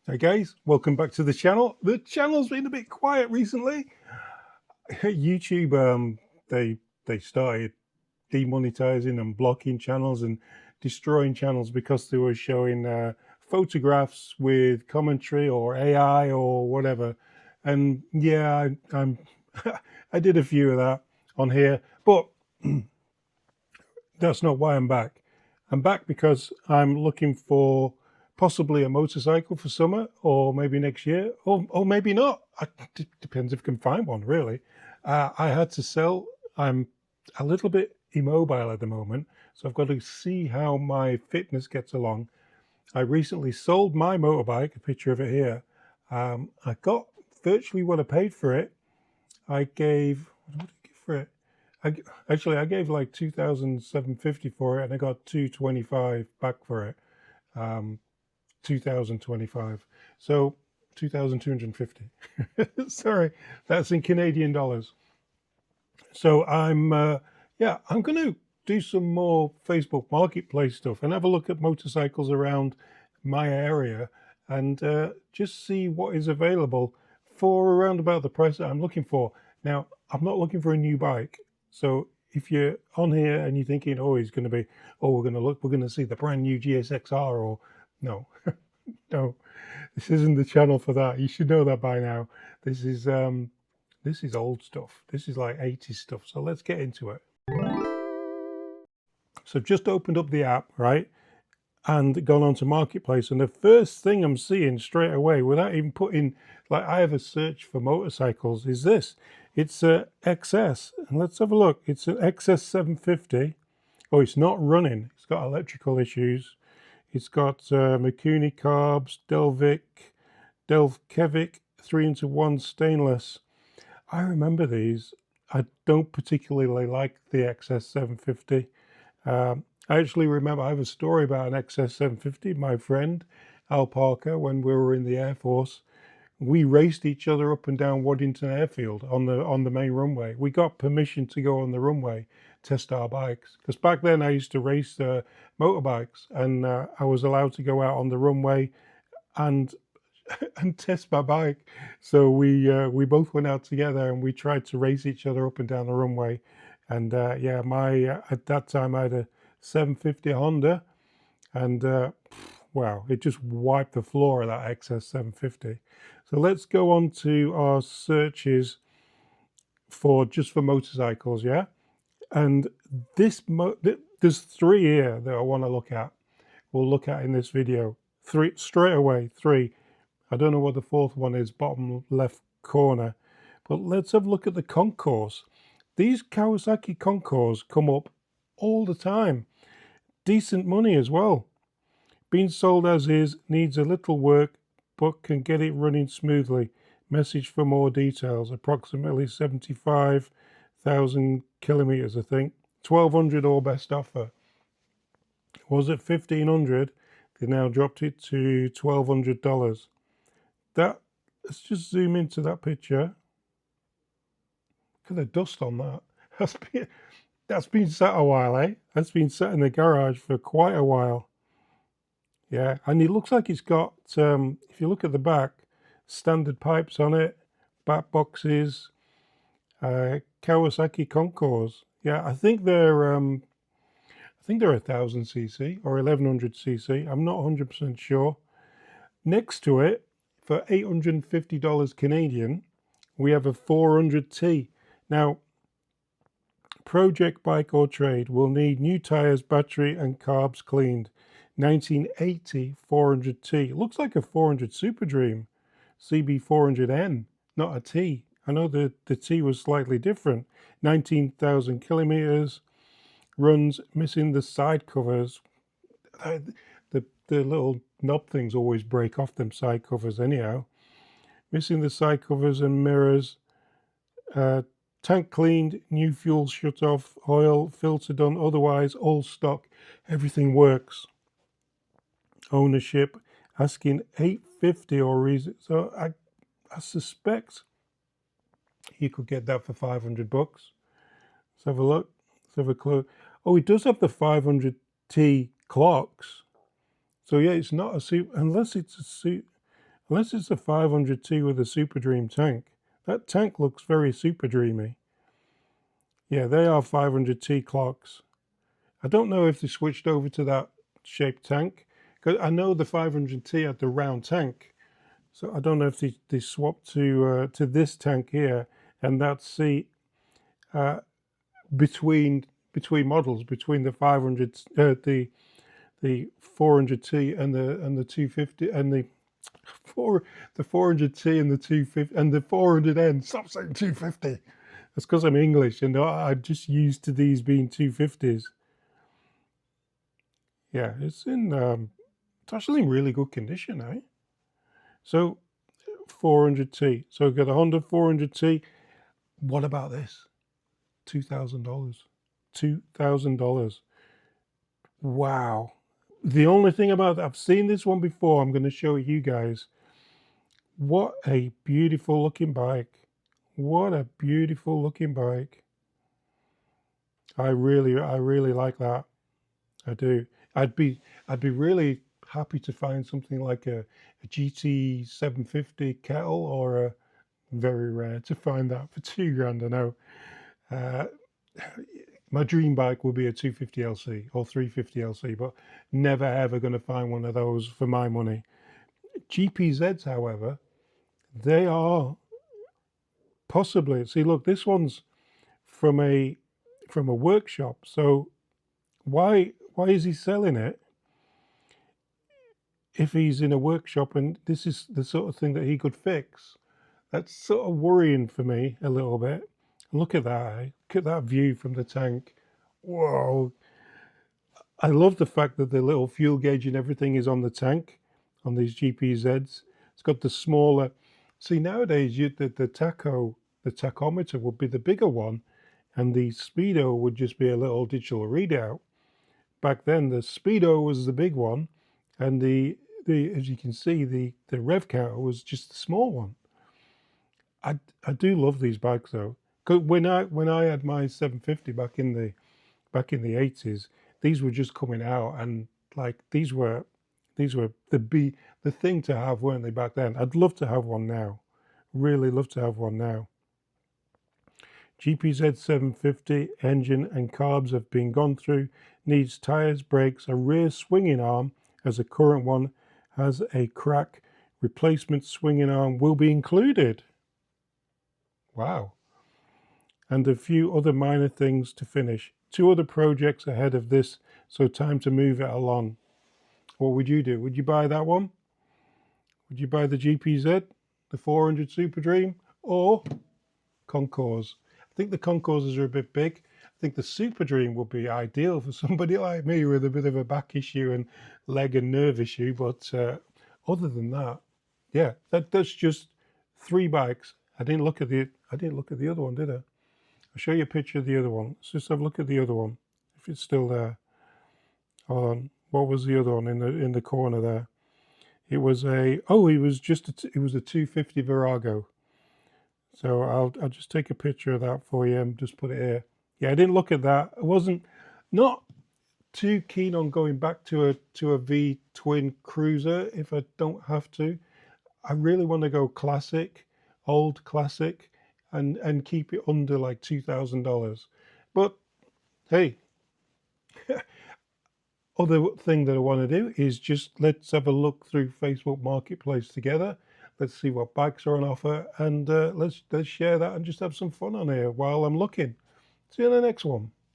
Hey guys, welcome back to the channel. The channel's been a bit quiet recently. YouTube, they started demonetizing and blocking channels and destroying channels because they were showing photographs with commentary or AI or whatever. And yeah, I'm I did a few of that on here, but that's not why I'm back. I'm back because I'm looking for possibly a motorcycle for summer or maybe next year or maybe not. It depends if I can find one, really. I had to sell. I'm a little bit immobile at the moment, so I've got to see how my fitness gets along. I recently sold my motorbike, a picture of it here. I got virtually what I paid for it. I gave, what did I give for it? I gave like 2,750 for it, and I got 225 back for it. 2,025. So 2,250. Sorry, that's in Canadian dollars. So I'm going to do some more Facebook Marketplace stuff and have a look at motorcycles around my area and just see what is available for around about the price that I'm looking for. Now, I'm not looking for a new bike. So if you're on here and you're thinking, oh, he's going to be, oh, we're going to see the brand new GSXR, or no, no, this isn't the channel for that. You should know that by now. This is old stuff. This is like 80s stuff. So let's get into it. So I've just opened up the app, right? And gone on to Marketplace. And the first thing I'm seeing straight away, without even putting, like I have a search for motorcycles, is this. It's a XS. And let's have a look. It's an XS 750. Oh, it's not running. It's got electrical issues. It's got Mikuni carbs, Delvkevic 3-in-1 stainless. I remember these. I don't particularly like the XS 750. I actually remember I have a story about an XS 750. My friend Al Parker, when we were in the Air Force, we raced each other up and down Waddington Airfield on the main runway. We got permission to go on the runway, test our bikes, because back then I used to race motorbikes, and I was allowed to go out on the runway and and test my bike. So we both went out together and we tried to race each other up and down the runway. And yeah, my at that time I had a 750 Honda, and wow, it just wiped the floor of that XS 750. So let's go on to our searches for just for motorcycles, yeah. And there's three here that I want to look at. We'll look at in this video. Three straight away. Three. I don't know what the fourth one is, bottom left corner. But let's have a look at the Concours. These Kawasaki Concours come up all the time. Decent money as well. Being sold as is, needs a little work, but can get it running smoothly. Message for more details. Approximately 75,000 kilometers, I think. 1,200 or best offer. Was it 1,500? They now dropped it to $1,200. That, let's just zoom into that picture. Look at the dust on that. That's been sat a while, eh? That's been sat in the garage for quite a while. Yeah, and it looks like it's got, if you look at the back, standard pipes on it, back boxes, Kawasaki Concours. Yeah, I think they're 1,000cc or 1,100cc. I'm not 100% sure. Next to it, for $850 Canadian, we have a 400T. Now, project bike or trade will need new tires, battery and carbs cleaned. 1980 400T. It looks like a 400 Super Dream, CB400N, not a T. I know the T was slightly different. 19,000 kilometers, runs, missing the side covers. The little knob things always break off them side covers anyhow. Missing the side covers and mirrors. Tank cleaned, new fuel shut off, oil, filter done, otherwise all stock, everything works. Ownership, asking $850 or reason. So I suspect you could get that for $500. Let's have a look. Let's have a clue. Oh, it does have the 500T clocks. So yeah, it's not a suit unless it's a suit. Unless it's a 500T with a Super Dream tank. That tank looks very Super Dreamy. Yeah, they are 500T clocks. I don't know if they switched over to that shaped tank, because I know the 500T had the round tank. So I don't know if they swapped to this tank here, and that's uh, between models, between the 500, the 400T and the 250 and the 400T and the 250 and the 400N. Stop saying 250. That's because I'm English and I'm just used to these being 250s. Yeah, it's actually in really good condition, eh? So 400T. So we've got a Honda 400T. What about this? $2,000. $2,000. Wow. The only thing about that, I've seen this one before. I'm going to show you guys. What a beautiful looking bike. What a beautiful looking bike. I really like that. I do. I'd be really happy to find something like a GT 750 kettle, or a, very rare to find that for 2 grand. I know. Uh, my dream bike would be a 250LC or 350LC, but never ever going to find one of those for my money. GPZs, however, they are possibly. See, look, this one's from a workshop. So why is he selling it if he's in a workshop and this is the sort of thing that he could fix? That's sort of worrying for me a little bit. Look at that, eh? Look at that view from the tank. Whoa. I love the fact that the little fuel gauge and everything is on the tank on these GPZs. It's got the smaller. See, nowadays the tachometer would be the bigger one, and the speedo would just be a little digital readout. Back then, the speedo was the big one, and the as you can see, the rev counter was just the small one. I do love these bikes though, because when I had my 750 back in the 80s, these were just coming out, and like these were the thing to have, weren't they, back then? I'd love to have one now. Really love to have one now. GPZ 750 engine and carbs have been gone through, needs tyres, brakes, a rear swinging arm, as the current one has a crack. Replacement swinging arm will be included. Wow. And a few other minor things to finish. 2 other projects ahead of this, so time to move it along. What would you do? Would you buy that one? Would you buy the GPZ, the 400 Super Dream, or Concours? I think the Concourses are a bit big. I think the Super Dream would be ideal for somebody like me with a bit of a back issue and leg and nerve issue. But other than that, yeah, that's just 3 bikes. I didn't look at the other one, did I? I'll show you a picture of the other one. Let's just have a look at the other one, if it's still there. Hold on. What was the other one in the corner there? It was it was a 250 Virago. So I'll just take a picture of that for you and just put it here. Yeah, I didn't look at that. I wasn't not too keen on going back to a V twin cruiser if I don't have to. I really want to go classic, old classic, and keep it under like $2,000. But hey, other thing that I want to do is just let's have a look through Facebook Marketplace together. Let's see what bikes are on offer, and let's share that and just have some fun on here while I'm looking. See you in the next one.